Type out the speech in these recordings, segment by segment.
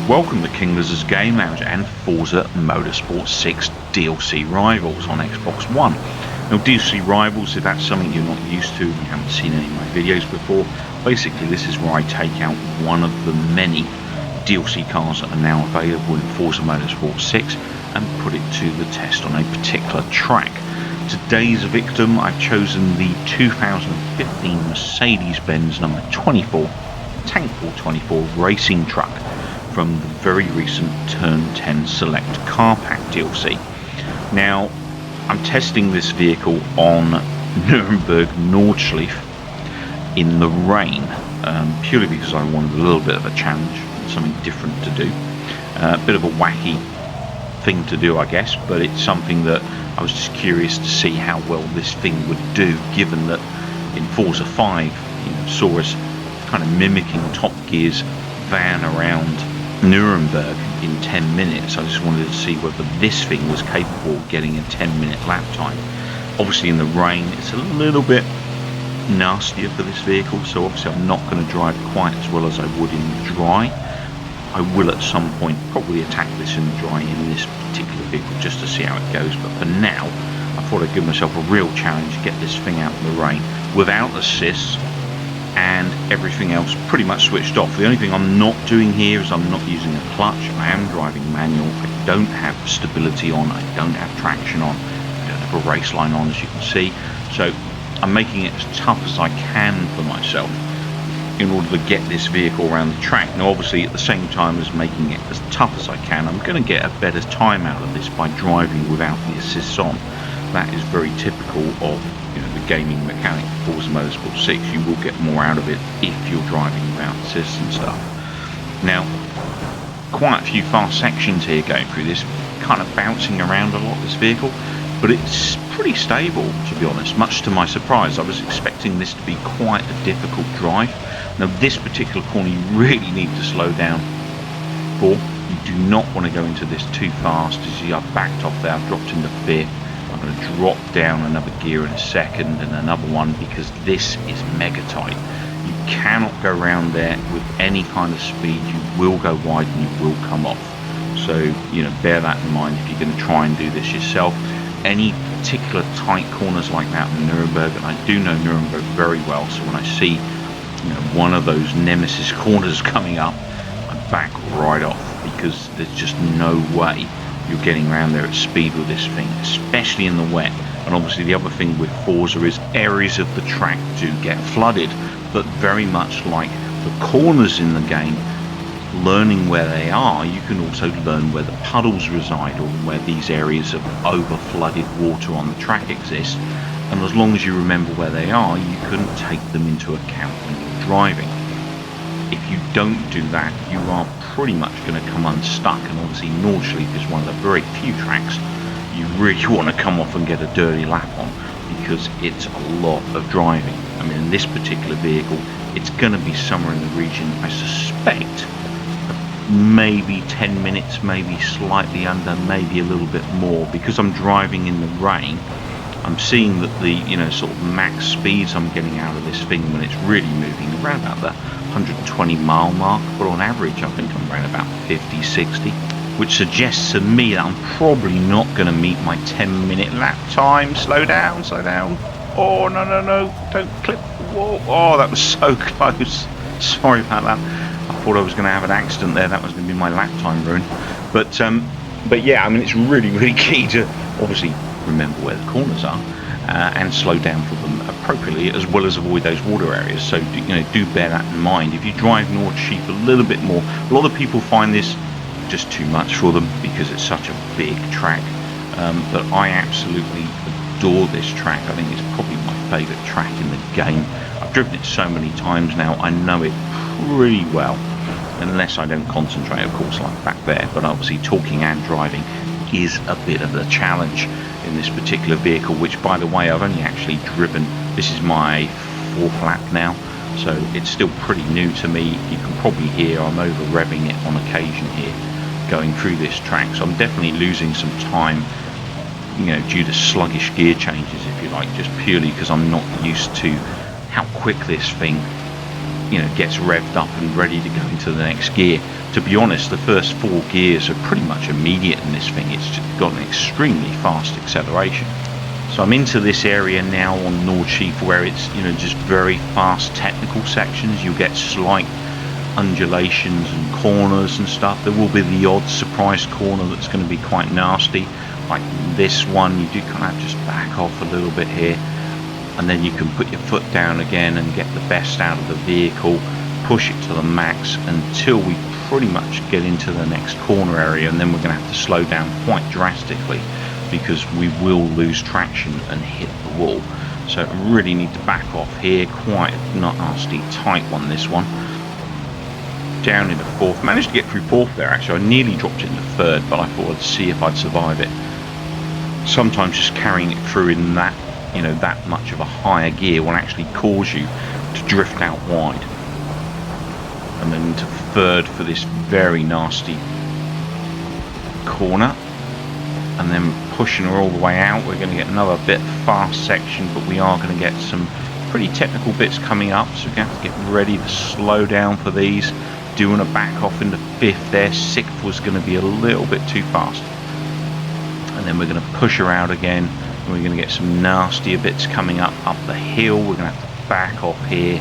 Welcome to King Lizzard's Game Lounge and Forza Motorsport 6 DLC Rivals on Xbox One. Now DLC Rivals, if that's something you're not used to and you haven't seen any of my videos before, basically this is where I take out one of the many DLC cars that are now available in Forza Motorsport 6 and put it to the test on a particular track. Today's victim, I've chosen the 2015 Mercedes-Benz number 24 Tankpool 24 racing truck from the very recent Turn 10 Select Car Pack DLC. Now, I'm testing this vehicle on NUREMBURG NORDSCHLIEFE in the rain, purely because I wanted a little bit of a challenge, something different to do. A bit of a wacky thing to do, I guess, but it's something that I was just curious to see how well this thing would do, given that in Forza 5, saw us kind of mimicking Top Gear's van around Nuremberg in 10 minutes. I just wanted to see whether this thing was capable of getting a 10-minute lap time. Obviously in the rain it's a little bit nastier for this vehicle, so obviously I'm not going to drive quite as well as I would in the dry. I will at some point probably attack this in the dry in this particular vehicle just to see how it goes, but for now I thought I'd give myself a real challenge, get this thing out in the rain without assists and everything else pretty much switched off. The only thing I'm not doing here is I'm not using a clutch. I am driving manual. I don't have stability on, I don't have traction on, I don't have a race line on, as you can see, so I'm making it as tough as I can for myself in order to get this vehicle around the track. Now obviously at the same time as making it as tough as I can, I'm going to get a better time out of this by driving without the assists on. That is very typical of the gaming mechanic for Forza Motorsport 6. You will get more out of it if you're driving without assists and stuff. Now, quite a few fast sections here going through this, kind of bouncing around a lot, this vehicle, but it's pretty stable, to be honest, much to my surprise. I was expecting this to be quite a difficult drive. Now this particular corner you really need to slow down for. You do not want to go into this too fast. As you see, I've backed off there, I've dropped into fifth. I'm going to drop down another gear in a second and another one, because this is mega tight. You cannot go around there with any kind of speed. You will go wide and you will come off. So bear that in mind if you're going to try and do this yourself. Any particular tight corners like that in Nuremberg, and I do know Nuremberg very well, so when I see one of those nemesis corners coming up, I back right off, because there's just no way you're getting around there at speed with this thing, especially in the wet. And obviously the other thing with Forza is areas of the track do get flooded, but very much like the corners in the game, learning where they are, you can also learn where the puddles reside or where these areas of over flooded water on the track exist, and as long as you remember where they are, you can take them into account when you're driving. If you don't do that, you are pretty much going to come unstuck, and obviously Nordschleife is one of the very few tracks you really want to come off and get a dirty lap on, because it's a lot of driving. I mean, in this particular vehicle, it's going to be somewhere in the region, I suspect, maybe 10 minutes, maybe slightly under, maybe a little bit more, because I'm driving in the rain. I'm seeing that the sort of max speeds I'm getting out of this thing when it's really moving around about the 120 mile mark, but on average I think I'm around about 50, 60, which suggests to me that I'm probably not going to meet my 10-minute lap time. Slow down, slow down. Oh no, don't clip. Whoa. Oh, that was so close. Sorry about that. I thought I was going to have an accident there. That was going to be my lap time ruined. But yeah, I mean, it's really key to obviously remember where the corners are and slow down for them appropriately, as well as avoid those water areas. So do bear that in mind. If you drive Nordschleife a little bit more, a lot of people find this just too much for them because it's such a big track. But I absolutely adore this track. I think it's probably my favourite track in the game. I've driven it so many times now, I know it pretty well, unless I don't concentrate, of course, like back there. But obviously talking and driving is a bit of a challenge in this particular vehicle, which, by the way, I've only actually driven, this is my 4th lap now, so it's still pretty new to me. You can probably hear I'm over revving it on occasion here going through this track, so I'm definitely losing some time due to sluggish gear changes, if you like, just purely because I'm not used to how quick this thing gets revved up and ready to go into the next gear. To be honest, the first 4 gears are pretty much immediate in this thing. It's just got an extremely fast acceleration. So I'm into this area now on Nordschleife where it's just very fast technical sections. You'll get slight undulations and corners and stuff. There will be the odd surprise corner that's going to be quite nasty, like this one. You do kind of just back off a little bit here, and then you can put your foot down again and get the best out of the vehicle, push it to the max until we pretty much get into the next corner area, and then we're going to have to slow down quite drastically because we will lose traction and hit the wall. So really need to back off here. Quite a nasty tight one, this one. Down into 4th. Managed to get through 4th there actually. I nearly dropped it into 3rd, but I thought I'd see if I'd survive it. Sometimes just carrying it through in that that much of a higher gear will actually cause you to drift out wide. And then into 3rd for this very nasty corner, and then pushing her all the way out. We're going to get another bit fast section, but we are going to get some pretty technical bits coming up, so we're going to have to get ready to slow down for these. Doing a back off into 5th there. 6th was going to be a little bit too fast, and then we're going to push her out again, and we're going to get some nastier bits coming up the hill. We're going to have to back off here,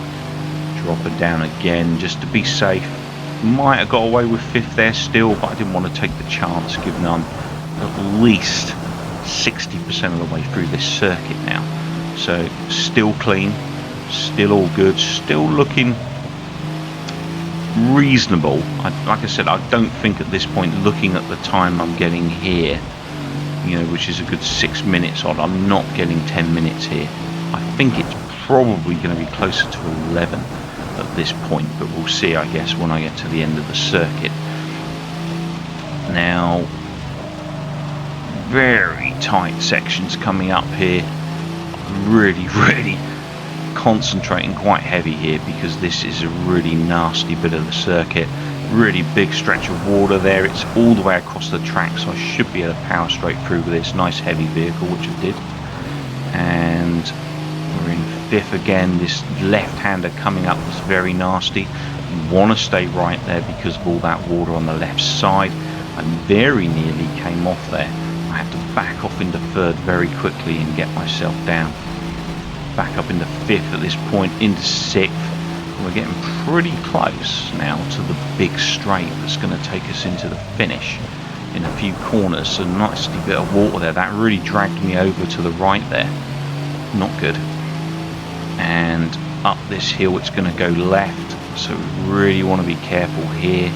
drop her down again just to be safe. Might have got away with 5th there still, but I didn't want to take the chance, given I'm at least 60% of the way through this circuit now. So still clean, still all good, still looking reasonable. Like I said, I don't think at this point, looking at the time I'm getting here, which is a good 6 minutes odd, I'm not getting 10 minutes here. I think it's probably going to be closer to 11 at this point, but we'll see, I guess, when I get to the end of the circuit. Now, very tight sections coming up here. Really concentrating quite heavy here because this is a really nasty bit of the circuit. Really big stretch of water there. It's all the way across the track, so I should be able to power straight through with this nice heavy vehicle, which I did. And we're in 5th again. This left-hander coming up was very nasty. You want to stay right there because of all that water on the left side. I very nearly came off there. I have to back off into 3rd very quickly and get myself down. Back up into 5th at this point, into 6th. We're getting pretty close now to the big straight that's going to take us into the finish in a few corners. So nasty bit of water there. That really dragged me over to the right there. Not good. And up this hill it's going to go left, so we really want to be careful here.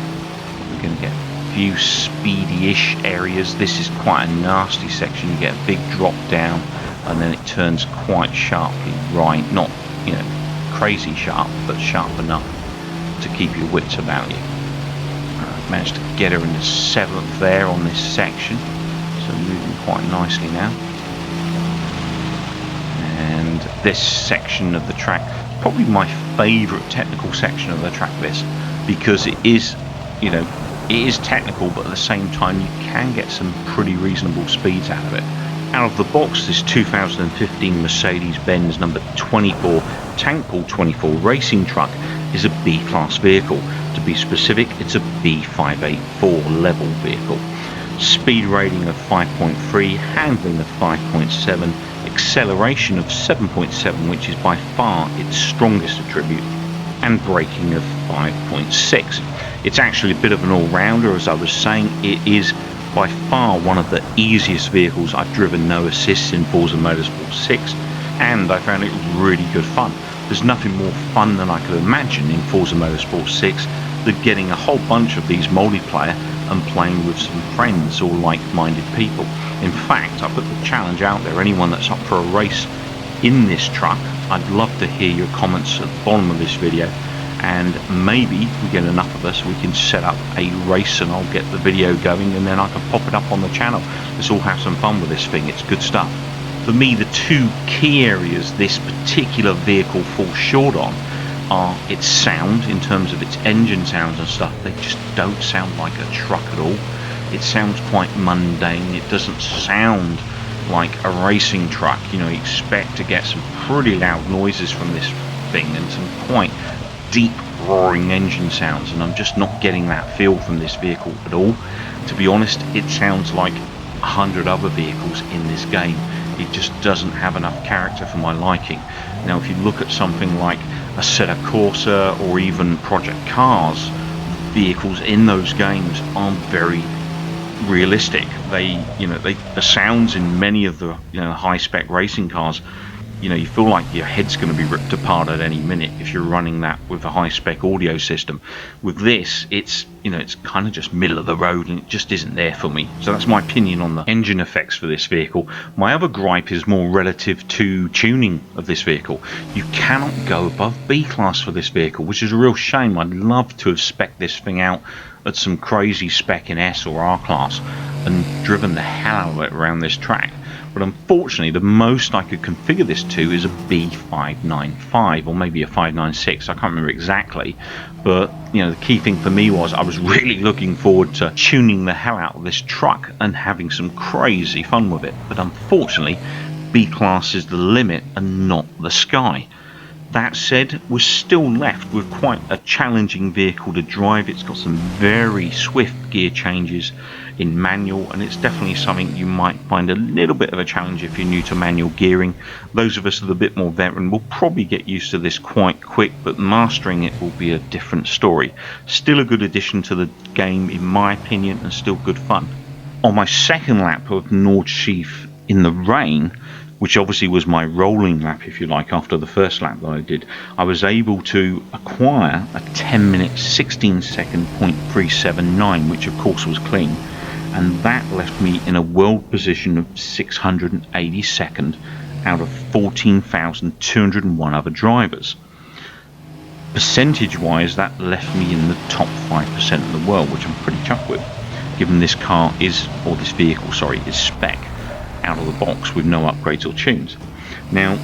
We're going to get a few speedy-ish areas. This is quite a nasty section. You get a big drop down, and then it turns quite sharply right. Not crazy sharp, but sharp enough to keep your wits about you. Managed to get her into 7th there on this section, so moving quite nicely now. And this section of the track, probably my favourite technical section of the track, this, because it is it is technical, but at the same time you can get some pretty reasonable speeds out of it. Out of the box, this 2015 Mercedes-Benz number 24 Tankpool 24 racing truck is a B-class vehicle. To be specific, it's a B584 level vehicle. Speed rating of 5.3, handling of 5.7, acceleration of 7.7, which is by far its strongest attribute, and braking of 5.6. It's actually a bit of an all-rounder, as I was saying. It is by far one of the easiest vehicles I've driven, no assists, in Forza Motorsport 6, and I found it really good fun. There's nothing more fun than I could imagine in Forza Motorsport 6 than getting a whole bunch of these multiplayer and playing with some friends or like-minded people. In fact, I put the challenge out there, anyone that's up for a race in this truck, I'd love to hear your comments at the bottom of this video, and maybe if we get enough of us, we can set up a race and I'll get the video going and then I can pop it up on the channel. Let's all have some fun with this thing. It's good stuff. For me, the two key areas this particular vehicle falls short on are its sound, in terms of its engine sounds and stuff. They just don't sound like a truck at all. It sounds quite mundane. It doesn't sound like a racing truck. You expect to get some pretty loud noises from this thing and some quite deep roaring engine sounds, and I'm just not getting that feel from this vehicle at all. To be honest, it sounds like 100 other vehicles in this game. It just doesn't have enough character for my liking. Now, if you look at something like Assetto Corsa or even Project Cars, vehicles in those games are very realistic. The sounds in many of the high spec racing cars, you feel like your head's going to be ripped apart at any minute if you're running that with a high spec audio system. With this, it's kind of just middle of the road, and it just isn't there for me. So that's my opinion on the engine effects for this vehicle. My other gripe is more relative to tuning of this vehicle. You cannot go above B class for this vehicle, which is a real shame. I'd love to have spec'd this thing out at some crazy spec in S or R class and driven the hell out of it around this track. But unfortunately, the most I could configure this to is a B595 or maybe a 596. I can't remember exactly. But the key thing for me was I was really looking forward to tuning the hell out of this truck and having some crazy fun with it. But unfortunately, B class is the limit and not the sky. That said, we're still left with quite a challenging vehicle to drive. It's got some very swift gear changes in manual, and it's definitely something you might find a little bit of a challenge if you're new to manual gearing. Those of us that are a bit more veteran will probably get used to this quite quick, but mastering it will be a different story. Still a good addition to the game in my opinion, and still good fun. On my second lap of Nordschleife in the rain, which obviously was my rolling lap, if you like, after the first lap that I did, I was able to acquire a 10 minute 16 second .379, which of course was clean, and that left me in a world position of 682nd out of 14,201 other drivers. Percentage wise, that left me in the top 5% of the world, which I'm pretty chuffed with, given this vehicle is spec out of the box with no upgrades or tunes. Now,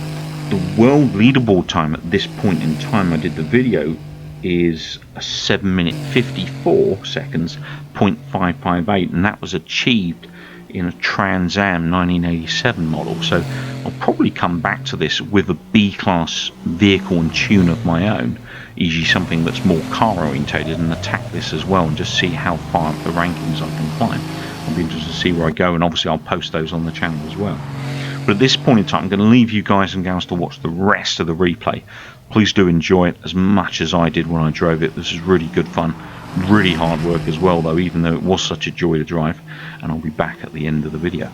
the world leaderboard time at this point in time I did the video is a 7 minute 54 seconds .558, and that was achieved in a Trans Am 1987 model. So I'll probably come back to this with a B class vehicle and tune of my own, e.g. something that's more car orientated, and attack this as well and just see how far up the rankings I can climb. I'll be interested to see where I go, and obviously I'll post those on the channel as well. But at this point in time, I'm going to leave you guys and gals to watch the rest of the replay. Please do enjoy it as much as I did when I drove it. This is really good fun. Really hard work as well, though, even though it was such a joy to drive. And I'll be back at the end of the video.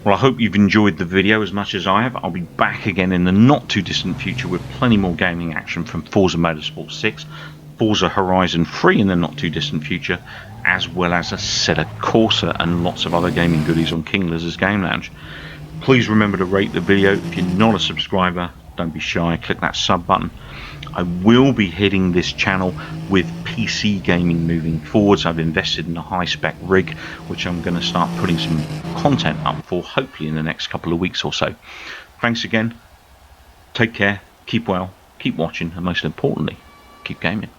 Well, I hope you've enjoyed the video as much as I have. I'll be back again in the not too distant future with plenty more gaming action from Forza Motorsport 6, Forza Horizon 3 in the not too distant future, as well as a set of Corsa and lots of other gaming goodies on King Lizzard's Game Lounge. Please remember to rate the video. If you're not a subscriber, don't be shy, click that sub button. I will be hitting this channel with PC gaming moving forwards. I've invested in a high spec rig, which I'm going to start putting some content up for, hopefully in the next couple of weeks or so. Thanks again. Take care, keep well, keep watching, and most importantly, keep gaming.